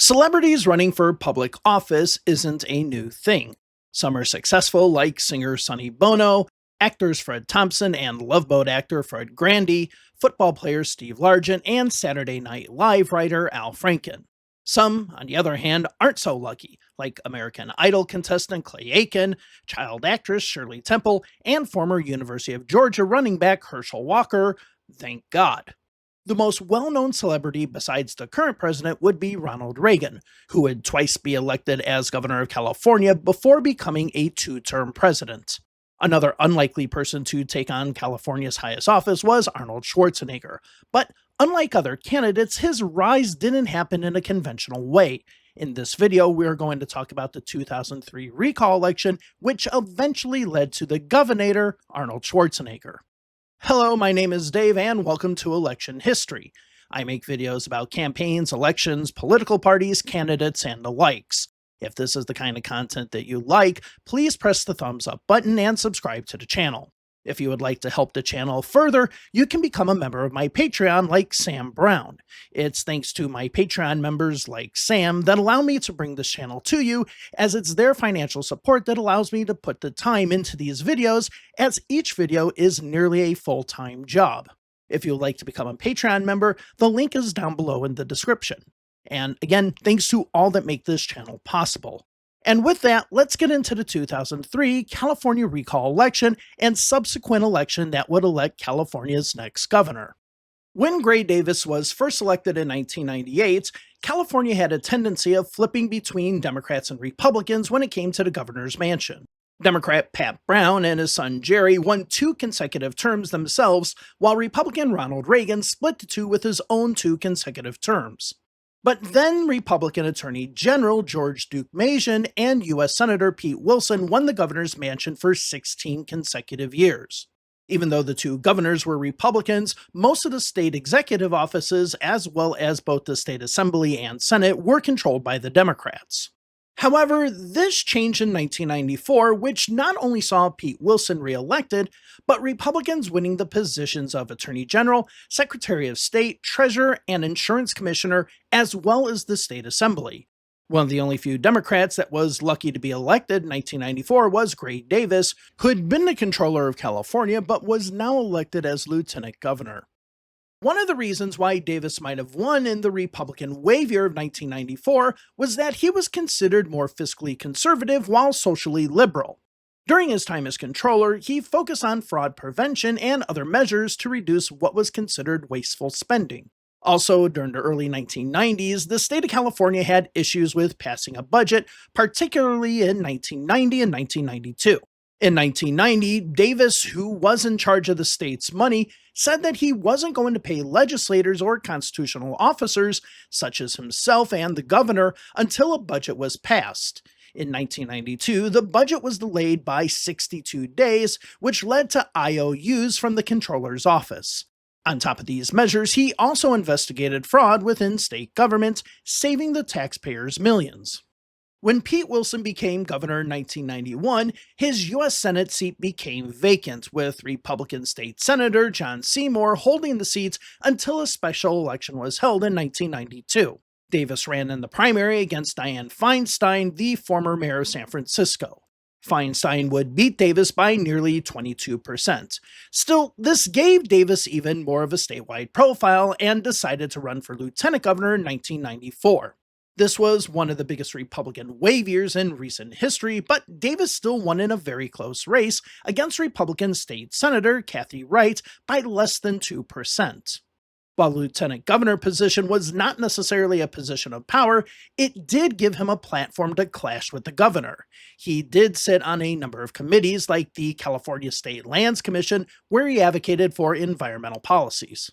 Celebrities running for public office isn't a new thing. Some are successful, like singer Sonny Bono, actors Fred Thompson and Love Boat actor Fred Grandy, football player Steve Largent, and Saturday Night Live writer Al Franken. Some, on the other hand, aren't so lucky, like American Idol contestant Clay Aiken, child actress Shirley Temple, and former University of Georgia running back Herschel Walker. Thank God. The most well-known celebrity besides the current president would be Ronald Reagan, who would twice be elected as governor of California before becoming a two-term president. Another unlikely person to take on California's highest office was Arnold Schwarzenegger, but unlike other candidates, his rise didn't happen in a conventional way. In this video, we're going to talk about the 2003 recall election, which eventually led to the governor, Arnold Schwarzenegger. Hello, my name is Dave and welcome to Election History. I make videos about campaigns, elections, political parties, candidates, and the likes. If this is the kind of content that you like, please press the thumbs up button and subscribe to the channel. If you would like to help the channel further, you can become a member of my Patreon like Sam Brown. It's thanks to my Patreon members like Sam that allow me to bring this channel to you, as it's their financial support that allows me to put the time into these videos, as each video is nearly a full-time job. If you would like to become a Patreon member, the link is down below in the description. And again, thanks to all that make this channel possible. And with that, let's get into the 2003 California recall election and subsequent election that would elect California's next governor. When Gray Davis was first elected in 1998, California had a tendency of flipping between Democrats and Republicans when it came to the governor's mansion. Democrat Pat Brown and his son Jerry won 2 consecutive terms themselves, while Republican Ronald Reagan split the two with his own 2 consecutive terms. But then Republican Attorney General George Duke Mason and U.S. Senator Pete Wilson won the governor's mansion for 16 consecutive years. Even though the 2 governors were Republicans, most of the state executive offices, as well as both the state assembly and Senate, were controlled by the Democrats. However, this changed in 1994, which not only saw Pete Wilson reelected, but Republicans winning the positions of Attorney General, Secretary of State, Treasurer, and Insurance Commissioner, as well as the state assembly. One of the only few Democrats that was lucky to be elected in 1994 was Gray Davis, who had been the controller of California but was now elected as lieutenant governor. One of the reasons why Davis might have won in the Republican wave year of 1994 was that he was considered more fiscally conservative while socially liberal. During his time as controller, he focused on fraud prevention and other measures to reduce what was considered wasteful spending. Also, during the early 1990s, the state of California had issues with passing a budget, particularly in 1990 and 1992. In 1990, Davis, who was in charge of the state's money, said that he wasn't going to pay legislators or constitutional officers, such as himself and the governor, until a budget was passed. In 1992, the budget was delayed by 62 days, which led to IOUs from the comptroller's office. On top of these measures, he also investigated fraud within state government, saving the taxpayers millions. When Pete Wilson became governor in 1991, his U.S. Senate seat became vacant, with Republican State Senator John Seymour holding the seat until a special election was held in 1992. Davis ran in the primary against Dianne Feinstein, the former mayor of San Francisco. Feinstein would beat Davis by nearly 22%. Still, this gave Davis even more of a statewide profile and decided to run for lieutenant governor in 1994. This was one of the biggest Republican wave years in recent history, but Davis still won in a very close race against Republican State Senator Kathy Wright by less than 2%. While the lieutenant governor position was not necessarily a position of power, it did give him a platform to clash with the governor. He did sit on a number of committees like the California State Lands Commission, where he advocated for environmental policies.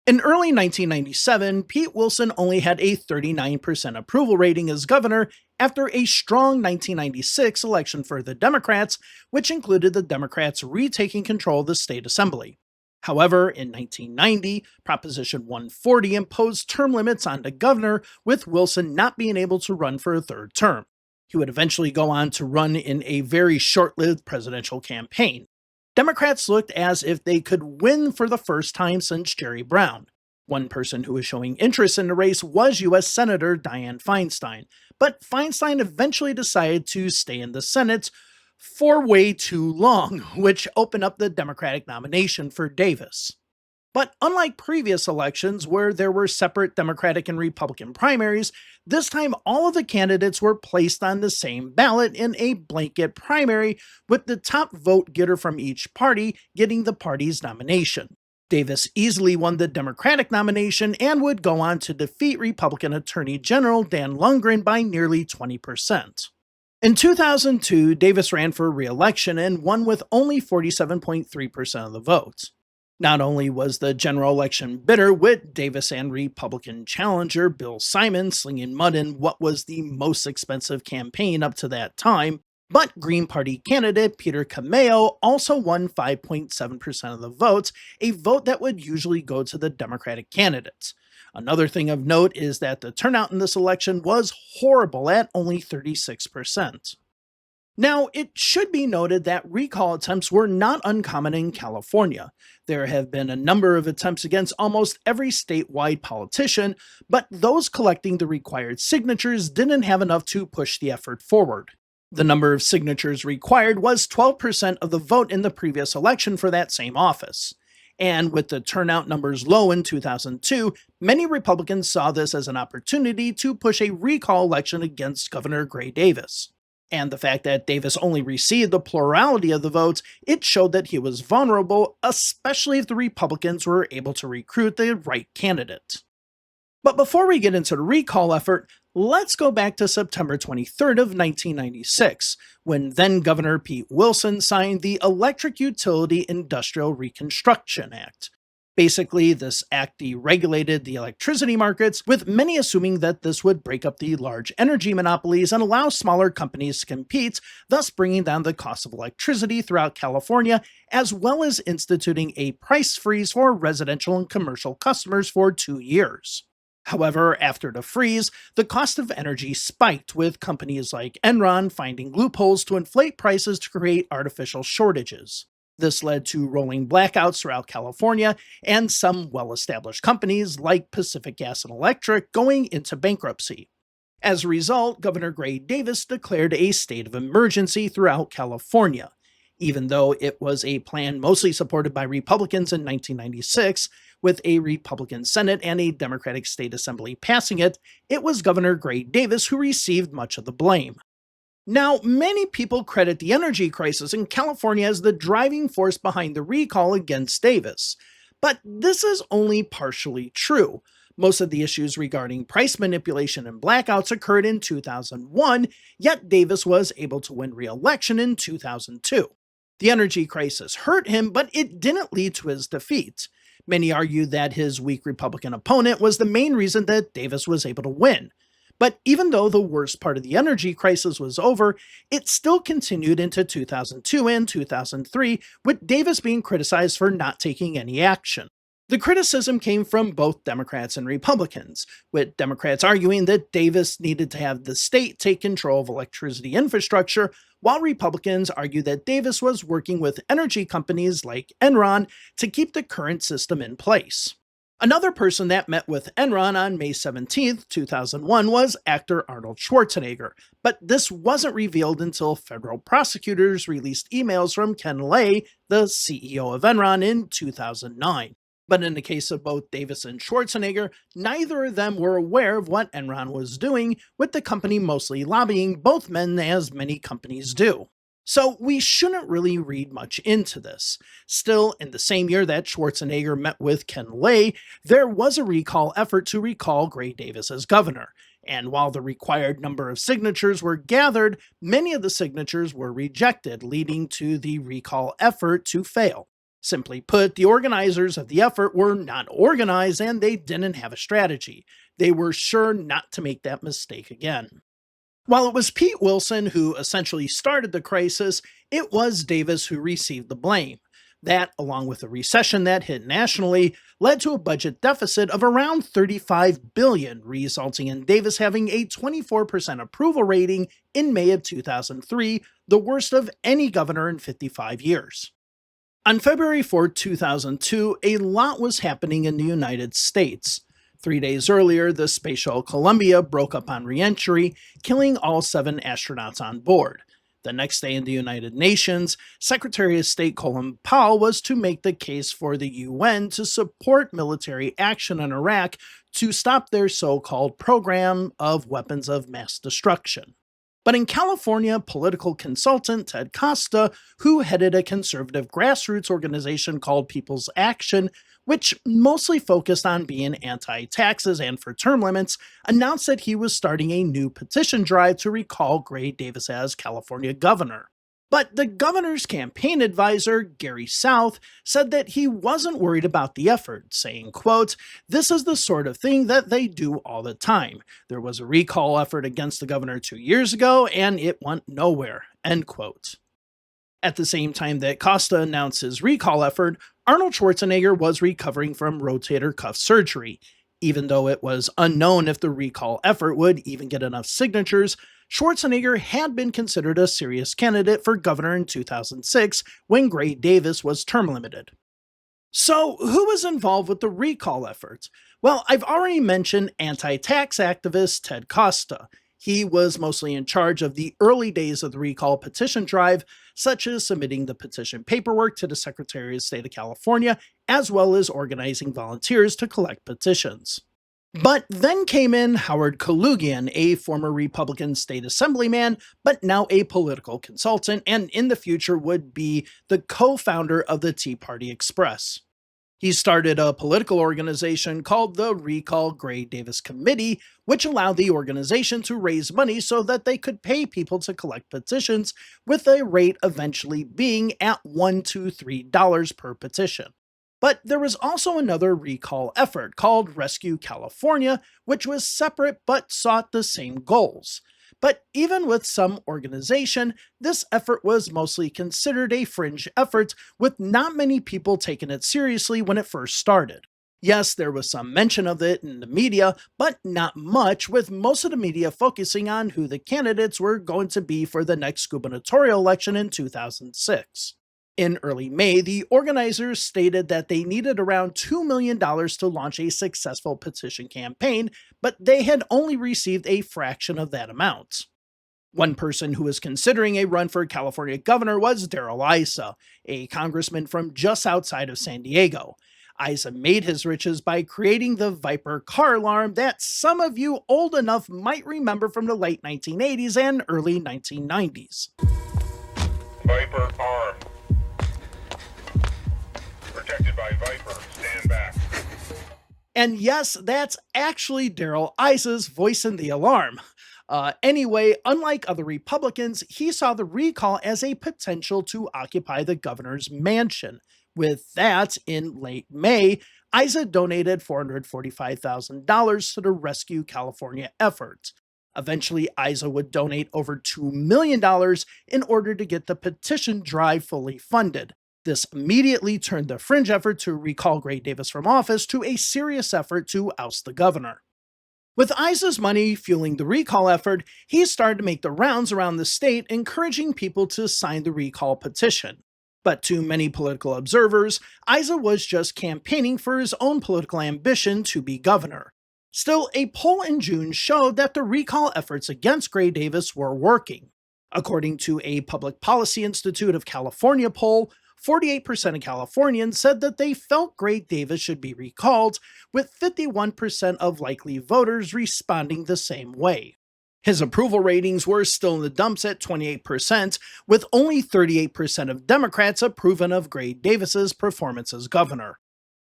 In early 1997, Pete Wilson only had a 39% approval rating as governor after a strong 1996 election for the Democrats, which included the Democrats retaking control of the state assembly. However, in 1990, Proposition 140 imposed term limits on the governor, with Wilson not being able to run for a 3rd term. He would eventually go on to run in a very short-lived presidential campaign. Democrats looked as if they could win for the first time since Jerry Brown. One person who was showing interest in the race was U.S. Senator Dianne Feinstein, but Feinstein eventually decided to stay in the Senate for way too long, which opened up the Democratic nomination for Davis. But unlike previous elections where there were separate Democratic and Republican primaries, this time all of the candidates were placed on the same ballot in a blanket primary, with the top vote getter from each party getting the party's nomination. Davis easily won the Democratic nomination and would go on to defeat Republican Attorney General Dan Lundgren by nearly 20%. In 2002, Davis ran for re-election and won with only 47.3% of the vote. Not only was the general election bitter, with Davis and Republican challenger Bill Simon slinging mud in what was the most expensive campaign up to that time, but Green Party candidate Peter Cameo also won 5.7% of the votes, a vote that would usually go to the Democratic candidates. Another thing of note is that the turnout in this election was horrible at only 36%. Now, it should be noted that recall attempts were not uncommon in California. There have been a number of attempts against almost every statewide politician, but those collecting the required signatures didn't have enough to push the effort forward. The number of signatures required was 12% of the vote in the previous election for that same office. And with the turnout numbers low in 2002, many Republicans saw this as an opportunity to push a recall election against Governor Gray Davis. And the fact that Davis only received the plurality of the votes, it showed that he was vulnerable, especially if the Republicans were able to recruit the right candidate. But before we get into the recall effort, let's go back to September 23rd of 1996, when then-Governor Pete Wilson signed the Electric Utility Industrial Reconstruction Act. Basically, this act deregulated the electricity markets, with many assuming that this would break up the large energy monopolies and allow smaller companies to compete, thus bringing down the cost of electricity throughout California, as well as instituting a price freeze for residential and commercial customers for 2 years. However, after the freeze, the cost of energy spiked, with companies like Enron finding loopholes to inflate prices to create artificial shortages. This led to rolling blackouts throughout California, and some well-established companies like Pacific Gas and Electric going into bankruptcy. As a result, Governor Gray Davis declared a state of emergency throughout California. Even though it was a plan mostly supported by Republicans in 1996, with a Republican Senate and a Democratic State Assembly passing it, it was Governor Gray Davis who received much of the blame. Now, many people credit the energy crisis in California as the driving force behind the recall against Davis. But this is only partially true. Most of the issues regarding price manipulation and blackouts occurred in 2001, yet Davis was able to win re-election in 2002. The energy crisis hurt him, but it didn't lead to his defeat. Many argue that his weak Republican opponent was the main reason that Davis was able to win. But even though the worst part of the energy crisis was over, it still continued into 2002 and 2003, with Davis being criticized for not taking any action. The criticism came from both Democrats and Republicans, with Democrats arguing that Davis needed to have the state take control of electricity infrastructure, while Republicans argued that Davis was working with energy companies like Enron to keep the current system in place. Another person that met with Enron on May 17, 2001 was actor Arnold Schwarzenegger, but this wasn't revealed until federal prosecutors released emails from Ken Lay, the CEO of Enron, in 2009. But in the case of both Davis and Schwarzenegger, neither of them were aware of what Enron was doing, with the company mostly lobbying both men, as many companies do. So we shouldn't really read much into this. Still, in the same year that Schwarzenegger met with Ken Lay, there was a recall effort to recall Gray Davis as governor. And while the required number of signatures were gathered, many of the signatures were rejected, leading to the recall effort to fail. Simply put, the organizers of the effort were not organized and they didn't have a strategy. They were sure not to make that mistake again. While it was Pete Wilson who essentially started the crisis, it was Davis who received the blame. That, along with a recession that hit nationally, led to a budget deficit of around $35 billion, resulting in Davis having a 24% approval rating in May of 2003, the worst of any governor in 55 years. On February 4th, 2002, a lot was happening in the United States. 3 days earlier, the space shuttle Columbia broke up on reentry, killing all 7 astronauts on board. The next day in the United Nations, Secretary of State Colin Powell was to make the case for the UN to support military action in Iraq to stop their so called program of weapons of mass destruction. But in California, political consultant Ted Costa, who headed a conservative grassroots organization called People's Action, which mostly focused on being anti taxes and for term limits, announced that he was starting a new petition drive to recall Gray Davis as California governor. But the governor's campaign advisor, Gary South, said that he wasn't worried about the effort, saying, quote, "This is the sort of thing that they do all the time. There was a recall effort against the governor 2 years ago, and it went nowhere," end quote. At the same time that Costa announced his recall effort, Arnold Schwarzenegger was recovering from rotator cuff surgery. Even though it was unknown if the recall effort would even get enough signatures, Schwarzenegger had been considered a serious candidate for governor in 2006 when Gray Davis was term limited. So, who was involved with the recall effort? Well, I've already mentioned anti tax activist Ted Costa. He was mostly in charge of the early days of the recall petition drive, such as submitting the petition paperwork to the Secretary of State of California, as well as organizing volunteers to collect petitions. But then came in Howard Kaloogian, a former Republican state assemblyman, but now a political consultant, and in the future would be the co-founder of the Tea Party Express. He started a political organization called the Recall Gray Davis Committee, which allowed the organization to raise money so that they could pay people to collect petitions, with a rate eventually being at $1 to $3 per petition. But there was also another recall effort called Rescue California, which was separate but sought the same goals. But even with some organization, this effort was mostly considered a fringe effort, with not many people taking it seriously when it first started. Yes, there was some mention of it in the media, but not much, with most of the media focusing on who the candidates were going to be for the next gubernatorial election in 2006. In early May, the organizers stated that they needed around $2 million to launch a successful petition campaign, but they had only received a fraction of that amount. One person who was considering a run for California governor was Darrell Issa, a congressman from just outside of San Diego. Issa made his riches by creating the Viper car alarm that some of you old enough might remember from the late 1980s and early 1990s. Viper armed. Protected by Viper. Stand back. And yes, that's actually Darrell Issa's voice in the alarm. Anyway, unlike other Republicans, he saw the recall as a potential to occupy the governor's mansion. With that, in late May, Issa donated $445,000 to the Rescue California effort. Eventually, Issa would donate over $2 million in order to get the petition drive fully funded. This immediately turned the fringe effort to recall Gray Davis from office to a serious effort to oust the governor. With Issa's money fueling the recall effort, he started to make the rounds around the state, encouraging people to sign the recall petition. But to many political observers, Issa was just campaigning for his own political ambition to be governor. Still, a poll in June showed that the recall efforts against Gray Davis were working. According to a Public Policy Institute of California poll, 48% of Californians said that they felt Gray Davis should be recalled, with 51% of likely voters responding the same way. His approval ratings were still in the dumps at 28%, with only 38% of Democrats approving of Gray Davis's performance as governor.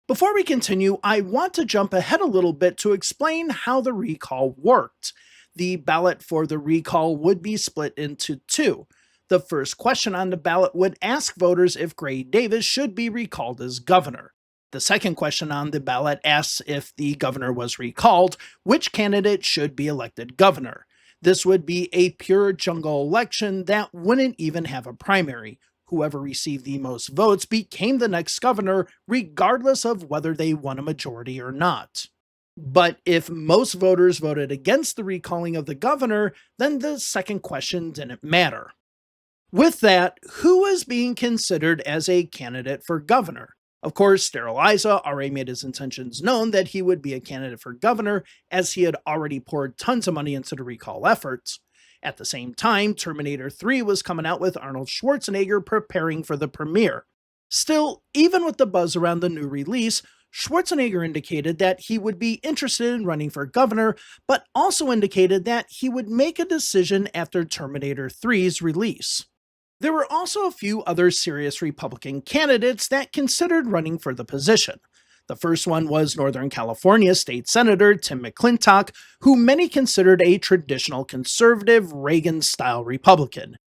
Before we continue, I want to jump ahead a little bit to explain how the recall worked. The ballot for the recall would be split into two. The first question on the ballot would ask voters if Gray Davis should be recalled as governor. The second question on the ballot asks if the governor was recalled, which candidate should be elected governor. This would be a pure jungle election that wouldn't even have a primary. Whoever received the most votes became the next governor, regardless of whether they won a majority or not. But if most voters voted against the recalling of the governor, then the second question didn't matter. With that, who was being considered as a candidate for governor? Of course, Darrell Issa already made his intentions known that he would be a candidate for governor, as he had already poured tons of money into the recall efforts. At the same time, Terminator 3 was coming out with Arnold Schwarzenegger preparing for the premiere. Still, even with the buzz around the new release, Schwarzenegger indicated that he would be interested in running for governor, but also indicated that he would make a decision after Terminator 3's release. There were also a few other serious Republican candidates that considered running for the position. The first one was Northern California State Senator Tim McClintock, who many considered a traditional conservative Reagan style Republican.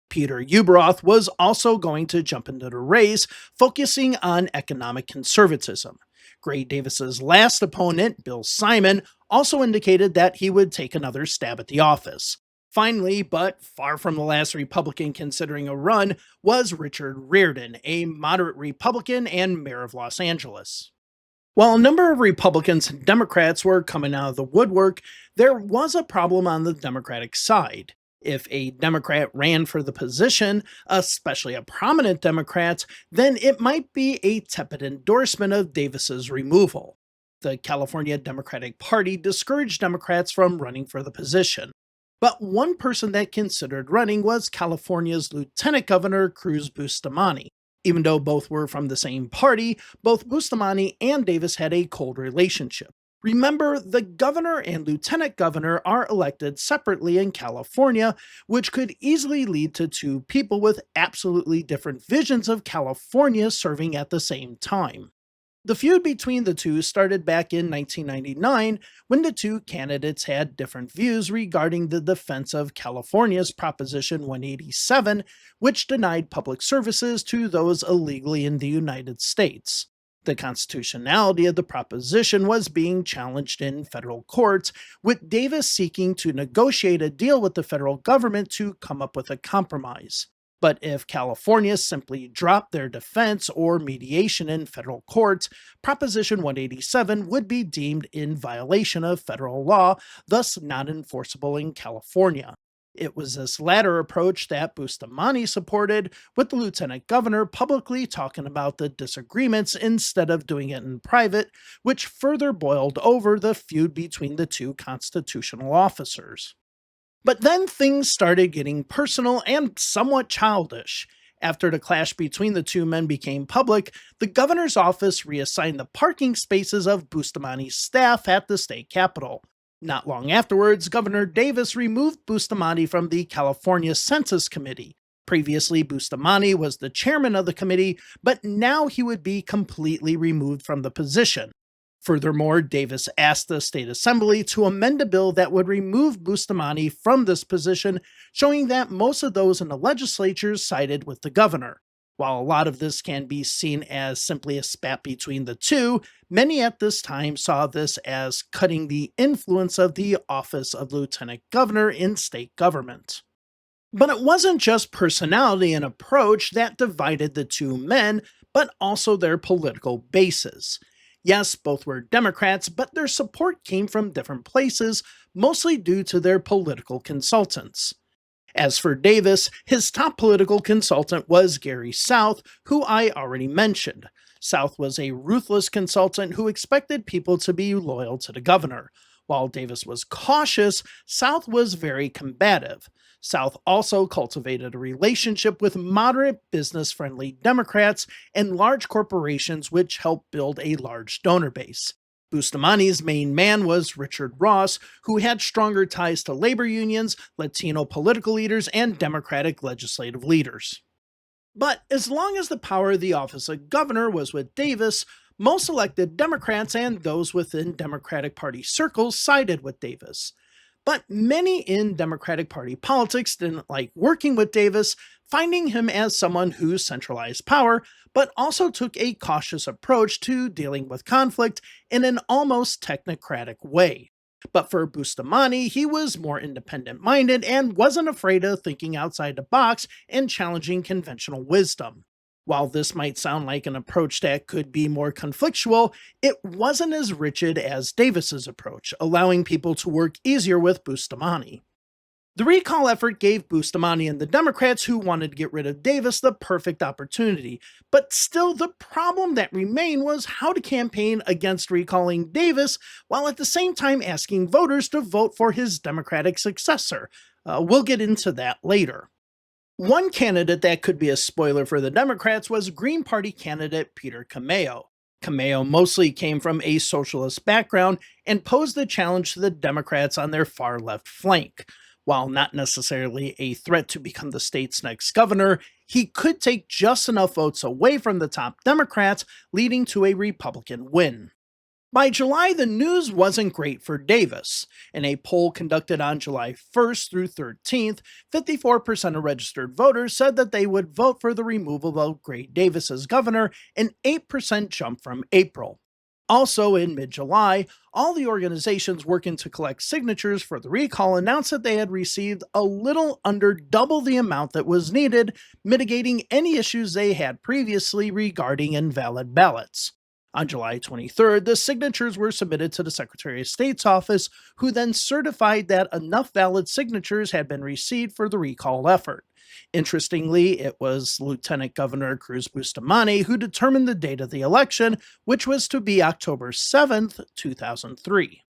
Peter Ueberroth was also going to jump into the race, focusing on economic conservatism. Gray Davis's last opponent, Bill Simon, also indicated that he would take another stab at the office. Finally, but far from the last Republican considering a run, was Richard Riordan, a moderate Republican and mayor of Los Angeles. While a number of Republicans and Democrats were coming out of the woodwork, there was a problem on the Democratic side. If a Democrat ran for the position, especially a prominent Democrat, then it might be a tepid endorsement of Davis's removal. The California Democratic Party discouraged Democrats from running for the position. But one person that considered running was California's Lieutenant Governor Cruz Bustamante. Even though both were from the same party, both Bustamante and Davis had a cold relationship. Remember, the governor and lieutenant governor are elected separately in California, which could easily lead to two people with absolutely different visions of California serving at the same time. The feud between the two started back in 1999 when the two candidates had different views regarding the defense of California's Proposition 187, which denied public services to those illegally in the United States. The constitutionality of the proposition was being challenged in federal courts, with Davis seeking to negotiate a deal with the federal government to come up with a compromise. But if California simply dropped their defense or mediation in federal courts, Proposition 187 would be deemed in violation of federal law, thus not enforceable in California. It was this latter approach that Bustamante supported, with the lieutenant governor publicly talking about the disagreements instead of doing it in private, which further boiled over the feud between the two constitutional officers. But then things started getting personal and somewhat childish. After the clash between the two men became public, the governor's office reassigned the parking spaces of Bustamante's staff at the state capitol. Not long afterwards, Governor Davis removed Bustamante from the California Census Committee. Previously, Bustamante was the chairman of the committee, but now he would be completely removed from the position. Furthermore, Davis asked the state assembly to amend a bill that would remove Bustamante from this position, showing that most of those in the legislature sided with the governor. While a lot of this can be seen as simply a spat between the two, many at this time saw this as cutting the influence of the office of lieutenant governor in state government. But it wasn't just personality and approach that divided the two men, but also their political bases. Yes, both were Democrats, but their support came from different places, mostly due to their political consultants. As for Davis, his top political consultant was Gary South, who I already mentioned. South was a ruthless consultant who expected people to be loyal to the governor. While Davis was cautious, South was very combative. South also cultivated a relationship with moderate, business-friendly Democrats and large corporations, which helped build a large donor base. Bustamante's main man was Richard Ross, who had stronger ties to labor unions, Latino political leaders, and Democratic legislative leaders. But as long as the power of the office of governor was with Davis, most elected Democrats and those within Democratic Party circles sided with Davis. But many in Democratic Party politics didn't like working with Davis, finding him as someone who centralized power, but also took a cautious approach to dealing with conflict in an almost technocratic way. But for Bustamante, he was more independent-minded and wasn't afraid of thinking outside the box and challenging conventional wisdom. While this might sound like an approach that could be more conflictual, it wasn't as rigid as Davis's approach, allowing people to work easier with Bustamante. The recall effort gave Bustamante and the Democrats who wanted to get rid of Davis the perfect opportunity, but still the problem that remained was how to campaign against recalling Davis while at the same time asking voters to vote for his Democratic successor. We'll get into that later. One candidate that could be a spoiler for the Democrats was Green Party candidate Peter Cameo. Cameo mostly came from a socialist background and posed a challenge to the Democrats on their far left flank. While not necessarily a threat to become the state's next governor, he could take just enough votes away from the top Democrats, leading to a Republican win. By July, the news wasn't great for Davis. In a poll conducted on July 1st through 13th, 54% of registered voters said that they would vote for the removal of Gray Davis as governor, an 8% jump from April. Also, in mid-July, all the organizations working to collect signatures for the recall announced that they had received a little under double the amount that was needed, mitigating any issues they had previously regarding invalid ballots. On July 23rd, the signatures were submitted to the Secretary of State's office, who then certified that enough valid signatures had been received for the recall effort. Interestingly, it was Lieutenant Governor Cruz Bustamante who determined the date of the election, which was to be October 7th, 2003.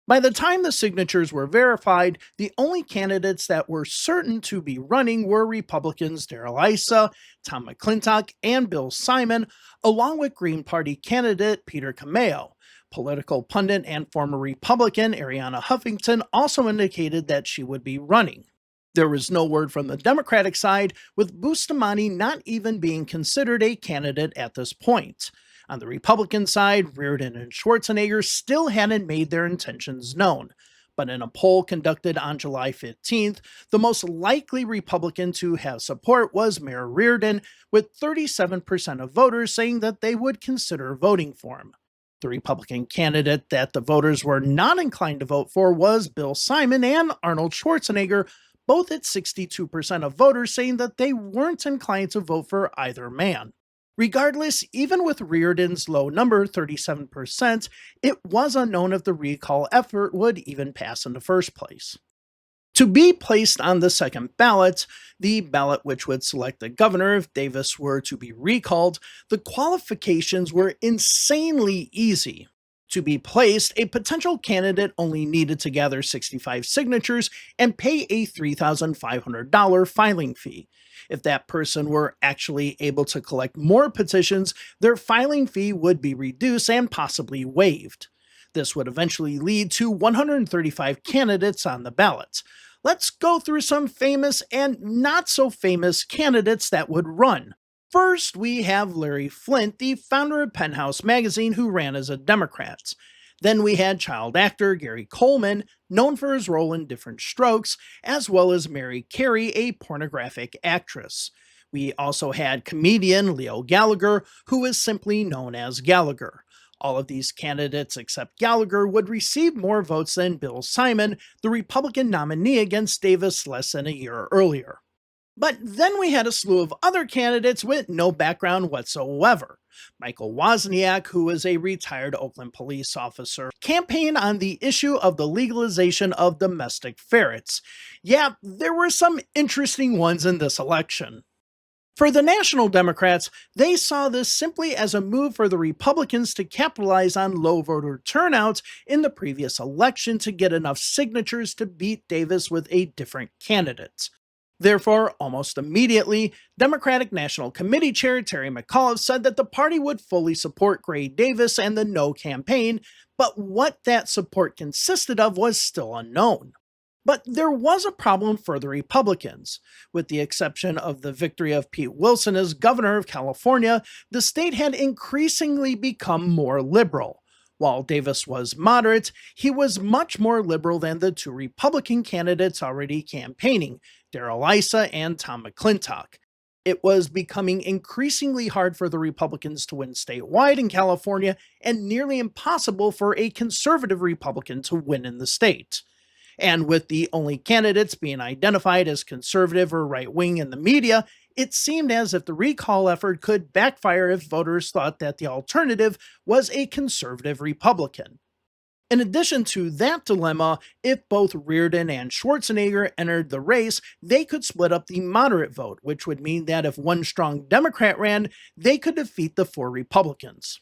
By the time the signatures were verified, the only candidates that were certain to be running were Republicans Darrell Issa, Tom McClintock, and Bill Simon, along with Green Party candidate Peter Cameo. Political pundit and former Republican Arianna Huffington also indicated that she would be running. There was no word from the Democratic side, with Bustamante not even being considered a candidate at this point. On the Republican side, Reardon and Schwarzenegger still hadn't made their intentions known. But in a poll conducted on July 15th, the most likely Republican to have support was Mayor Reardon, with 37% of voters saying that they would consider voting for him. The Republican candidate that the voters were not inclined to vote for was Bill Simon and Arnold Schwarzenegger, both at 62% of voters saying that they weren't inclined to vote for either man. Regardless, even with Reardon's low number, 37%, it was unknown if the recall effort would even pass in the first place. To be placed on the second ballot, the ballot which would select the governor if Davis were to be recalled, the qualifications were insanely easy. To be placed, a potential candidate only needed to gather 65 signatures and pay a $3,500 filing fee. If that person were actually able to collect more petitions, their filing fee would be reduced and possibly waived. This would eventually lead to 135 candidates on the ballot. Let's go through some famous and not so famous candidates that would run. First, we have Larry Flynt, the founder of Penthouse magazine, who ran as a Democrat. Then we had child actor Gary Coleman, known for his role in Different Strokes, as well as Mary Carey, a pornographic actress. We also had comedian Leo Gallagher, who is simply known as Gallagher. All of these candidates except Gallagher would receive more votes than Bill Simon, the Republican nominee against Davis less than a year earlier. But then we had a slew of other candidates with no background whatsoever. Michael Wozniak, who was a retired Oakland police officer, campaigned on the issue of the legalization of domestic ferrets. Yeah, there were some interesting ones in this election. For the National Democrats, they saw this simply as a move for the Republicans to capitalize on low voter turnout in the previous election to get enough signatures to beat Davis with a different candidate. Therefore, almost immediately, Democratic National Committee Chair Terry McAuliffe said that the party would fully support Gray Davis and the No campaign, but what that support consisted of was still unknown. But there was a problem for the Republicans. With the exception of the victory of Pete Wilson as governor of California, the state had increasingly become more liberal. While Davis was moderate, he was much more liberal than the two Republican candidates already campaigning, Darrell Issa and Tom McClintock. It was becoming increasingly hard for the Republicans to win statewide in California and nearly impossible for a conservative Republican to win in the state. And with the only candidates being identified as conservative or right-wing in the media, it seemed as if the recall effort could backfire if voters thought that the alternative was a conservative Republican. In addition to that dilemma, if both Reardon and Schwarzenegger entered the race, they could split up the moderate vote, which would mean that if one strong Democrat ran, they could defeat the four Republicans.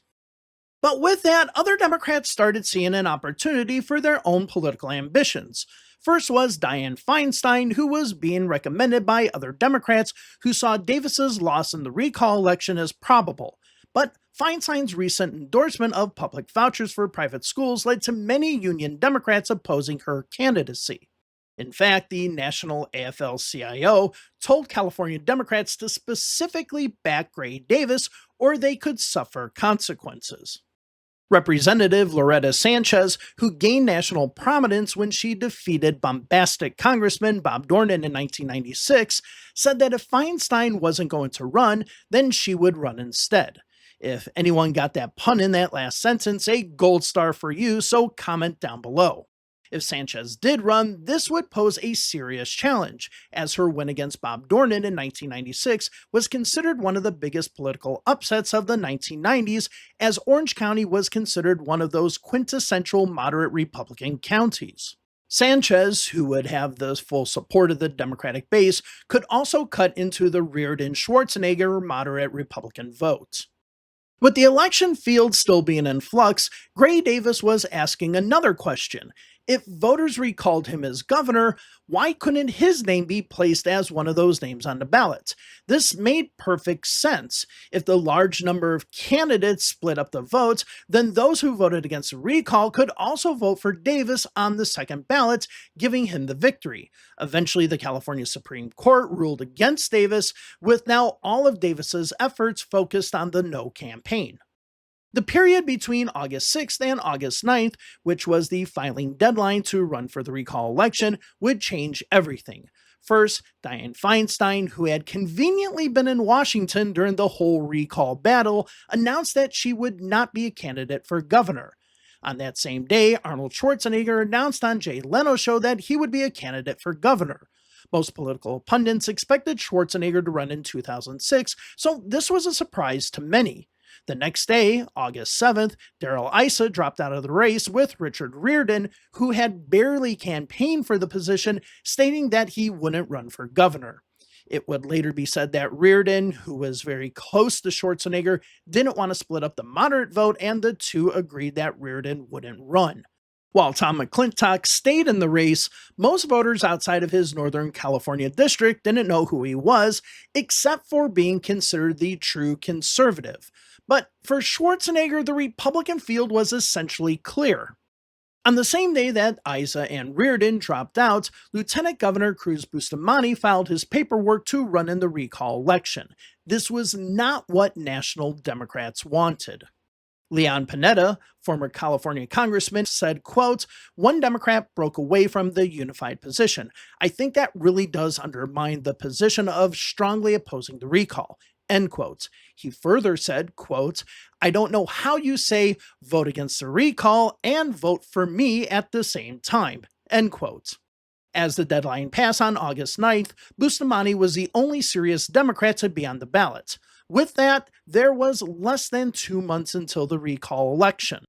But with that, other Democrats started seeing an opportunity for their own political ambitions. First was Dianne Feinstein, who was being recommended by other Democrats who saw Davis's loss in the recall election as probable. But Feinstein's recent endorsement of public vouchers for private schools led to many Union Democrats opposing her candidacy. In fact, the National AFL-CIO told California Democrats to specifically back Gray Davis or they could suffer consequences. Representative Loretta Sanchez, who gained national prominence when she defeated bombastic Congressman Bob Dornan in 1996, said that if Feinstein wasn't going to run, then she would run instead. If anyone got that pun in that last sentence, a gold star for you, so comment down below. If Sanchez did run, this would pose a serious challenge, as her win against Bob Dornan in 1996 was considered one of the biggest political upsets of the 1990s, as Orange County was considered one of those quintessential moderate Republican counties. Sanchez, who would have the full support of the Democratic base, could also cut into the Reardon-Schwarzenegger moderate Republican vote. With the election field still being in flux, Gray Davis was asking another question. If voters recalled him as governor, why couldn't his name be placed as one of those names on the ballot? This made perfect sense. If the large number of candidates split up the votes, then those who voted against the recall could also vote for Davis on the second ballot, giving him the victory. Eventually, the California Supreme Court ruled against Davis, with now all of Davis's efforts focused on the no campaign. The period between August 6th and August 9th, which was the filing deadline to run for the recall election, would change everything. First, Dianne Feinstein, who had conveniently been in Washington during the whole recall battle, announced that she would not be a candidate for governor. On that same day, Arnold Schwarzenegger announced on Jay Leno's show that he would be a candidate for governor. Most political pundits expected Schwarzenegger to run in 2006, so this was a surprise to many. The next day, August 7th, Darrell Issa dropped out of the race with Richard Reardon, who had barely campaigned for the position, stating that he wouldn't run for governor. It would later be said that Reardon, who was very close to Schwarzenegger, didn't want to split up the moderate vote, and the two agreed that Reardon wouldn't run. While Tom McClintock stayed in the race, most voters outside of his Northern California district didn't know who he was, except for being considered the true conservative. But for Schwarzenegger, the Republican field was essentially clear. On the same day that Issa and Reardon dropped out, Lieutenant Governor Cruz Bustamante filed his paperwork to run in the recall election. This was not what national Democrats wanted. Leon Panetta, former California congressman, said, quote, "One Democrat broke away from the unified position. I think that really does undermine the position of strongly opposing the recall." End quote. He further said, quote, "I don't know how you say vote against the recall and vote for me at the same time." End quote. As the deadline passed on August 9th, Bustamante was the only serious Democrat to be on the ballot. With that, there was less than 2 months until the recall election.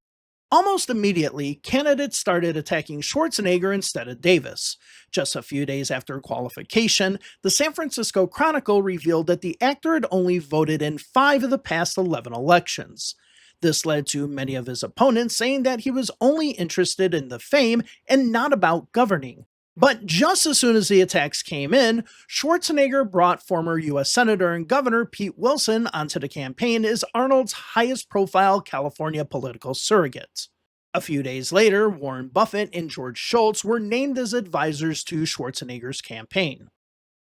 Almost immediately, candidates started attacking Schwarzenegger instead of Davis. Just a few days after qualification, the San Francisco Chronicle revealed that the actor had only voted in 5 of the past 11 elections. This led to many of his opponents saying that he was only interested in the fame and not about governing. But just as soon as the attacks came in, Schwarzenegger brought former U.S. Senator and Governor Pete Wilson onto the campaign as Arnold's highest-profile California political surrogate. A few days later, Warren Buffett and George Shultz were named as advisors to Schwarzenegger's campaign.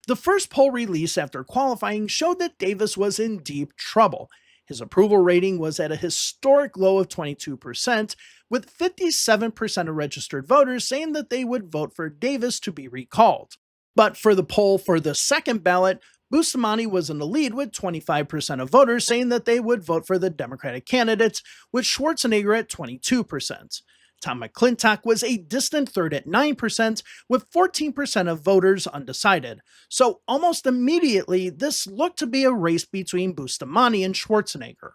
The first poll released after qualifying showed that Davis was in deep trouble. His approval rating was at a historic low of 22%, with 57% of registered voters saying that they would vote for Davis to be recalled. But for the poll for the second ballot, Bustamante was in the lead with 25% of voters saying that they would vote for the Democratic candidates, with Schwarzenegger at 22%. Tom McClintock was a distant third at 9%, with 14% of voters undecided. So almost immediately, this looked to be a race between Bustamante and Schwarzenegger.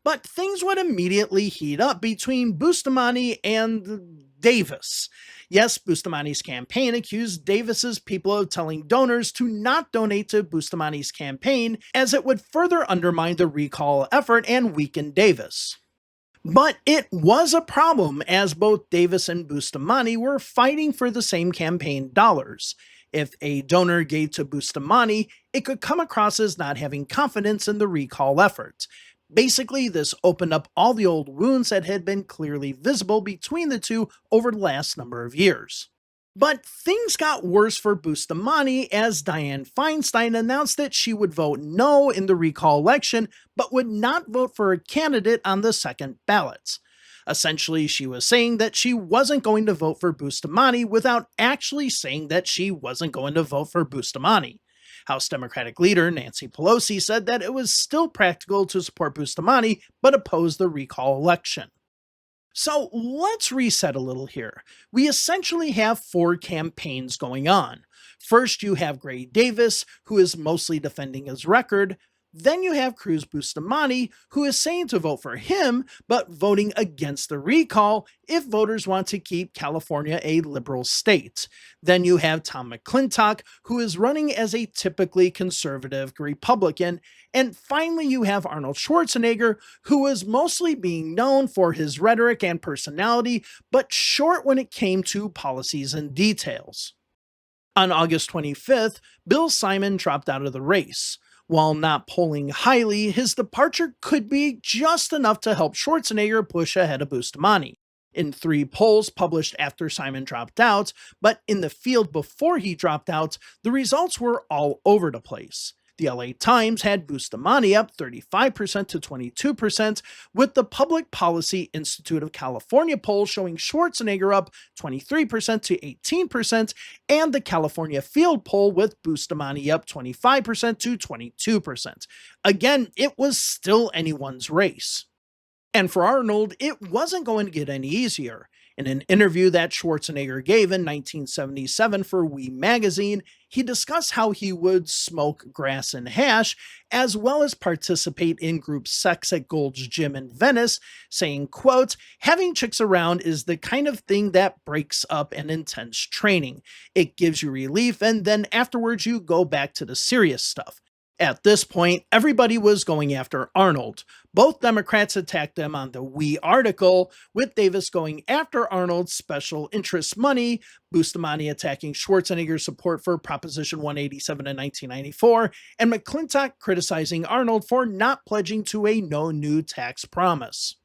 But things would immediately heat up between Bustamante and Davis. Yes, Bustamante's campaign accused Davis's people of telling donors to not donate to Bustamante's campaign, as it would further undermine the recall effort and weaken Davis. But it was a problem, as both Davis and Bustamante were fighting for the same campaign dollars. If a donor gave to Bustamante, it could come across as not having confidence in the recall effort. Basically, this opened up all the old wounds that had been clearly visible between the two over the last number of years. But things got worse for Bustamante as Dianne Feinstein announced that she would vote no in the recall election, but would not vote for a candidate on the second ballot. Essentially, she was saying that she wasn't going to vote for Bustamante without actually saying that she wasn't going to vote for Bustamante. House Democratic leader Nancy Pelosi said that it was still practical to support Bustamante, but oppose the recall election. So let's reset a little here. We essentially have four campaigns going on. First, you have Gray Davis, who is mostly defending his record. Then you have Cruz Bustamante, who is saying to vote for him, but voting against the recall if voters want to keep California a liberal state. Then you have Tom McClintock, who is running as a typically conservative Republican. And finally, you have Arnold Schwarzenegger, who is mostly being known for his rhetoric and personality, but short when it came to policies and details. On August 25th, Bill Simon dropped out of the race. While not polling highly, his departure could be just enough to help Schwarzenegger push ahead of Bustamante. In 3 polls published after Simon dropped out, but in the field before he dropped out, the results were all over the place. The LA Times had Bustamante up 35% to 22%, with the Public Policy Institute of California poll showing Schwarzenegger up 23% to 18%, and the California Field poll with Bustamante up 25% to 22%. Again, it was still anyone's race. And for Arnold, it wasn't going to get any easier. In an interview that Schwarzenegger gave in 1977 for We magazine, he discussed how he would smoke grass and hash, as well as participate in group sex at Gold's Gym in Venice, saying, quote, "Having chicks around is the kind of thing that breaks up an intense training. It gives you relief, and then afterwards you go back to the serious stuff." At this point, everybody was going after Arnold. Both Democrats attacked him on the We article, with Davis going after Arnold's special interest money, Bustamante attacking Schwarzenegger's support for Proposition 187 in 1994, and McClintock criticizing Arnold for not pledging to a no new tax promise.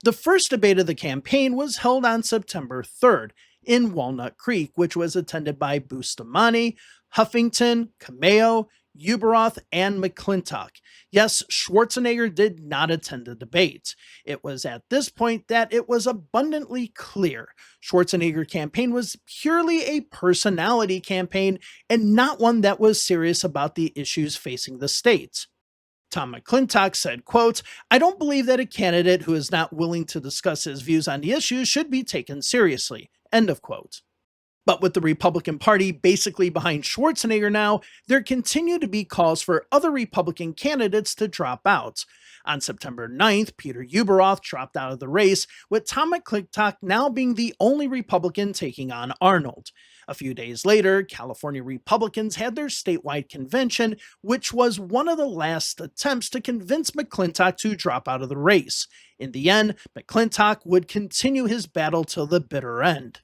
The first debate of the campaign was held on September 3rd in Walnut Creek, which was attended by Bustamante, Huffington, Cameo, Uberoth, and McClintock. Yes, Schwarzenegger did not attend the debate. It was at this point that it was abundantly clear Schwarzenegger's campaign was purely a personality campaign and not one that was serious about the issues facing the state. Tom McClintock said, quote, "I don't believe that a candidate who is not willing to discuss his views on the issues should be taken seriously." End of quote. But with the Republican Party basically behind Schwarzenegger now, there continue to be calls for other Republican candidates to drop out. On September 9th, Peter Uberoth dropped out of the race, with Tom McClintock now being the only Republican taking on Arnold. A few days later, California Republicans had their statewide convention, which was one of the last attempts to convince McClintock to drop out of the race. In the end, McClintock would continue his battle till the bitter end.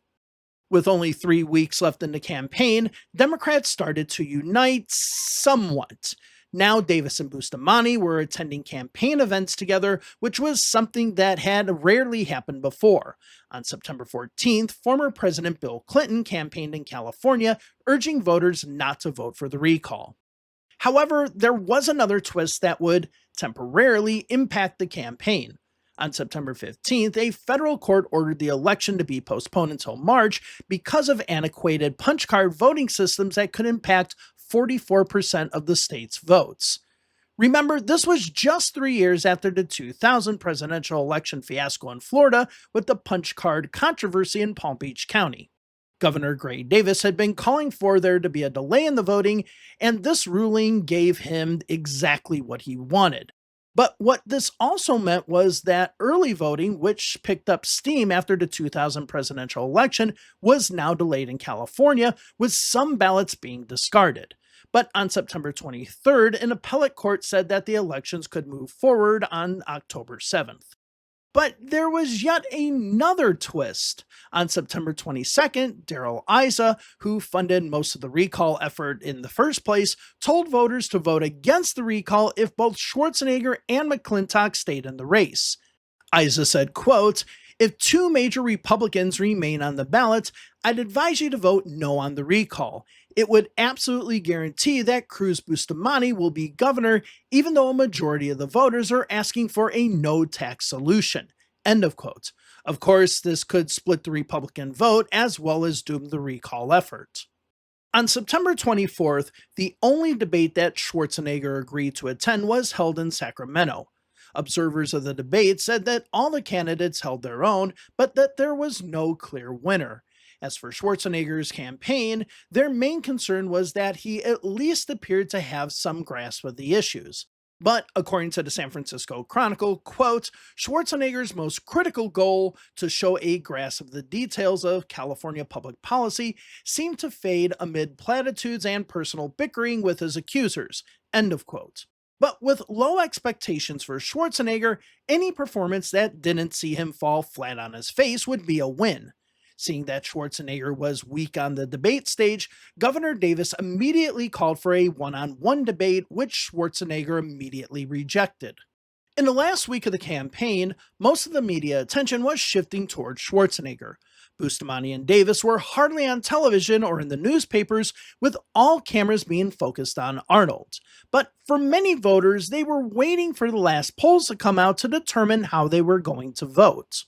With only 3 weeks left in the campaign, Democrats started to unite somewhat. Now Davis and Bustamante were attending campaign events together, which was something that had rarely happened before. On September 14th, former President Bill Clinton campaigned in California, urging voters not to vote for the recall. However, there was another twist that would temporarily impact the campaign. On September 15th, a federal court ordered the election to be postponed until March because of antiquated punch card voting systems that could impact 44% of the state's votes. Remember, this was just 3 years after the 2000 presidential election fiasco in Florida with the punch card controversy in Palm Beach County. Governor Gray Davis had been calling for there to be a delay in the voting, and this ruling gave him exactly what he wanted. But what this also meant was that early voting, which picked up steam after the 2000 presidential election, was now delayed in California, with some ballots being discarded. But on September 23rd, an appellate court said that the elections could move forward on October 7th. But there was yet another twist. On September 22nd, Darrell Issa, who funded most of the recall effort in the first place, told voters to vote against the recall if both Schwarzenegger and McClintock stayed in the race. Issa said, quote, "If two major Republicans remain on the ballot, I'd advise you to vote no on the recall. It would absolutely guarantee that Cruz Bustamante will be governor, even though a majority of the voters are asking for a no-tax solution." End of quote. Of course, this could split the Republican vote as well as doom the recall effort. On September 24th, the only debate that Schwarzenegger agreed to attend was held in Sacramento. Observers of the debate said that all the candidates held their own, but that there was no clear winner. As for Schwarzenegger's campaign, their main concern was that he at least appeared to have some grasp of the issues. But according to the San Francisco Chronicle, quote, Schwarzenegger's most critical goal, to show a grasp of the details of California public policy, seemed to fade amid platitudes and personal bickering with his accusers, end of quote. But with low expectations for Schwarzenegger, any performance that didn't see him fall flat on his face would be a win. Seeing that Schwarzenegger was weak on the debate stage, Governor Davis immediately called for a one-on-one debate, which Schwarzenegger immediately rejected. In the last week of the campaign, most of the media attention was shifting towards Schwarzenegger. Bustamante and Davis were hardly on television or in the newspapers, with all cameras being focused on Arnold. But for many voters, they were waiting for the last polls to come out to determine how they were going to vote.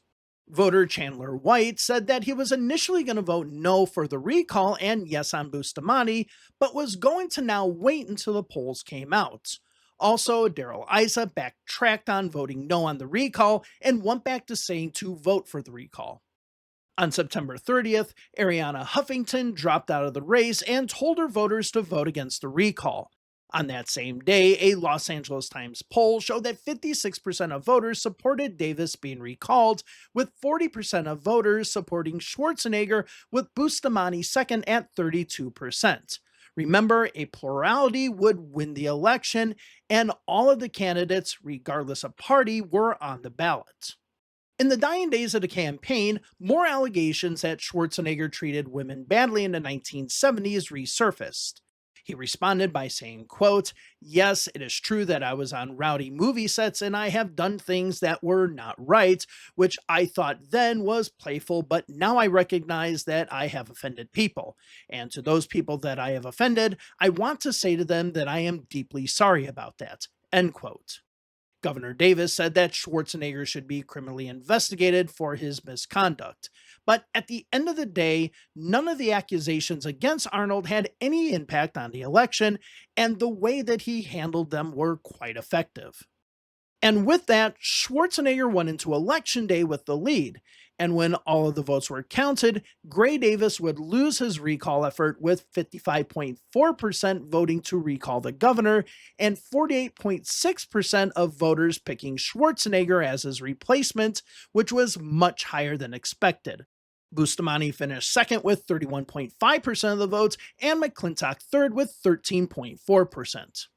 Voter Chandler White said that he was initially going to vote no for the recall and yes on Bustamante, but was going to now wait until the polls came out. Also, Darrell Issa backtracked on voting no on the recall and went back to saying to vote for the recall. On September 30th, Arianna Huffington dropped out of the race and told her voters to vote against the recall. On that same day, a Los Angeles Times poll showed that 56% of voters supported Davis being recalled, with 40% of voters supporting Schwarzenegger, with Bustamante second at 32%. Remember, a plurality would win the election, and all of the candidates, regardless of party, were on the ballot. In the dying days of the campaign, more allegations that Schwarzenegger treated women badly in the 1970s resurfaced. He responded by saying, quote, "Yes, it is true that I was on rowdy movie sets and I have done things that were not right, which I thought then was playful, but now I recognize that I have offended people. And to those people that I have offended, I want to say to them that I am deeply sorry about that." End quote. Governor Davis said that Schwarzenegger should be criminally investigated for his misconduct. But at the end of the day, none of the accusations against Arnold had any impact on the election, and the way that he handled them were quite effective. And with that, Schwarzenegger went into Election Day with the lead, and when all of the votes were counted, Gray Davis would lose his recall effort, with 55.4% voting to recall the governor and 48.6% of voters picking Schwarzenegger as his replacement, which was much higher than expected. Bustamante finished second with 31.5% of the votes, and McClintock third with 13.4%.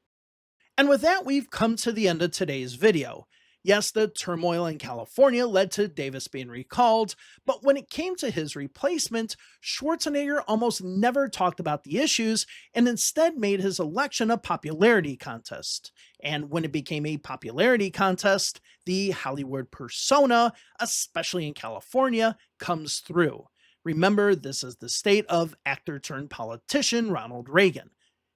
And with that, we've come to the end of today's video. Yes, the turmoil in California led to Davis being recalled, but when it came to his replacement, Schwarzenegger almost never talked about the issues and instead made his election a popularity contest. And when it became a popularity contest, the Hollywood persona, especially in California, comes through. Remember, this is the state of actor-turned-politician Ronald Reagan.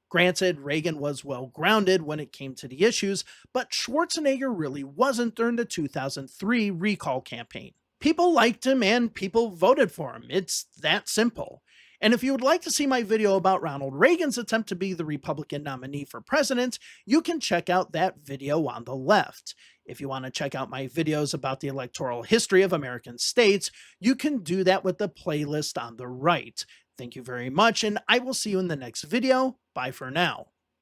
Granted, Reagan was well grounded when it came to the issues, but Schwarzenegger really wasn't during the 2003 recall campaign. People liked him and people voted for him. It's that simple. And if you would like to see my video about Ronald Reagan's attempt to be the Republican nominee for president, you can check out that video on the left. If you want to check out my videos about the electoral history of American states, you can do that with the playlist on the right. Thank you very much, and I will see you in the next video. Bye for now.